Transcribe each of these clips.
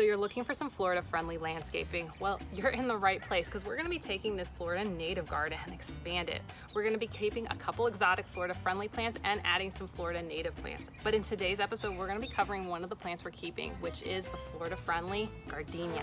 So you're looking for some Florida friendly landscaping? Well, you're in the right place because we're gonna be taking this Florida native garden and expand it. We're gonna be keeping a couple exotic Florida friendly plants and adding some Florida native plants. But in today's episode, we're gonna be covering one of the plants we're keeping, which is the Florida friendly Gardenia.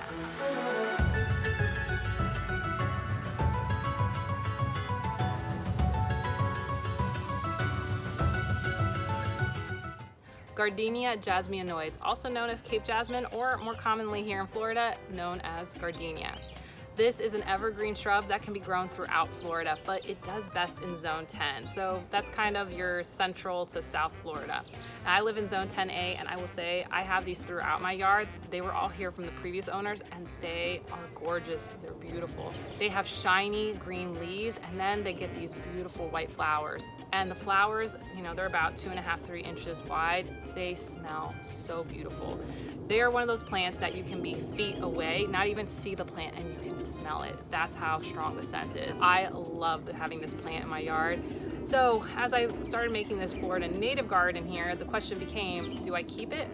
Gardenia jasminoides, also known as Cape jasmine, or more commonly here in Florida, known as gardenia. This is an evergreen shrub that can be grown throughout Florida, but it does best in Zone 10. So that's kind of your central to South Florida. I live in Zone 10A, and I will say I have these throughout my yard. They were all here from the previous owners, and they are gorgeous. They're beautiful. They have shiny green leaves, and then they get these beautiful white flowers. And the flowers, you know, they're about 2.5 to 3 inches wide. They smell so beautiful. They are one of those plants that you can be feet away, not even see the plant, and you can smell it. That's how strong the scent is. I love having this plant in my yard. So as I started making this Florida native garden here, the question became, do I keep it?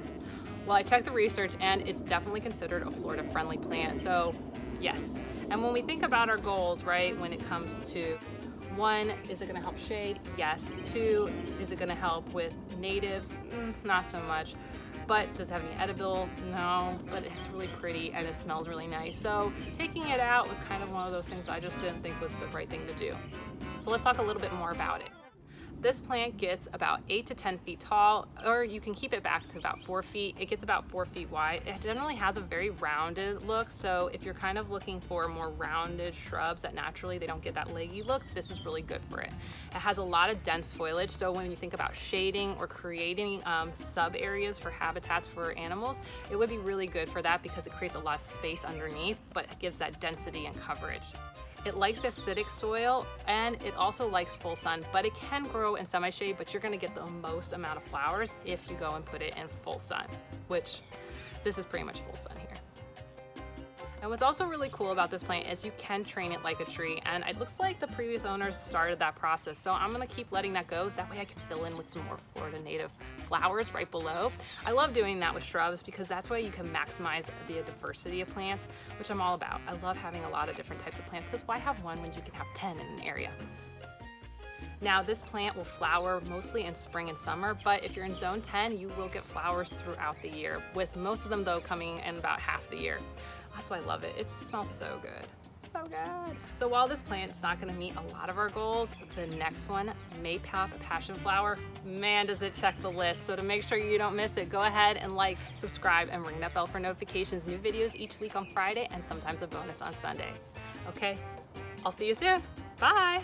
Well, I checked the research and it's definitely considered a Florida friendly plant. So yes. And when we think about our goals, right, when it comes to 1, is it gonna help shade? Yes. 2, is it gonna help with natives? Not so much. But does it have any edible? No, but it's really pretty and it smells really nice. So taking it out was kind of one of those things I just didn't think was the right thing to do. So let's talk a little bit more about it. This plant gets about 8 to 10 feet tall, or you can keep it back to about 4 feet. It gets about 4 feet wide. It generally has a very rounded look, so if you're kind of looking for more rounded shrubs that naturally they don't get that leggy look, this is really good for it. It has a lot of dense foliage, so when you think about shading or creating sub areas for habitats for animals, it would be really good for that because it creates a lot of space underneath, but it gives that density and coverage. It likes acidic soil and it also likes full sun, but it can grow in semi-shade, but you're gonna get the most amount of flowers if you go and put it in full sun, which this is pretty much full sun here. And what's also really cool about this plant is you can train it like a tree, and it looks like the previous owners started that process, so I'm gonna keep letting that go so that way I can fill in with some more Florida native flowers right below. I love doing that with shrubs because that's why you can maximize the diversity of plants, which I'm all about. I love having a lot of different types of plants because why have one when you can have 10 in an area? Now this plant will flower mostly in spring and summer, but if you're in Zone 10, you will get flowers throughout the year, with most of them though coming in about half the year. That's why I love it. It smells so good. So good. So while this plant's not gonna meet a lot of our goals, the next one, Maypop Passion Flower, man, does it check the list. So to make sure you don't miss it, go ahead and like, subscribe, and ring that bell for notifications. New videos each week on Friday and sometimes a bonus on Sunday. Okay, I'll see you soon. Bye.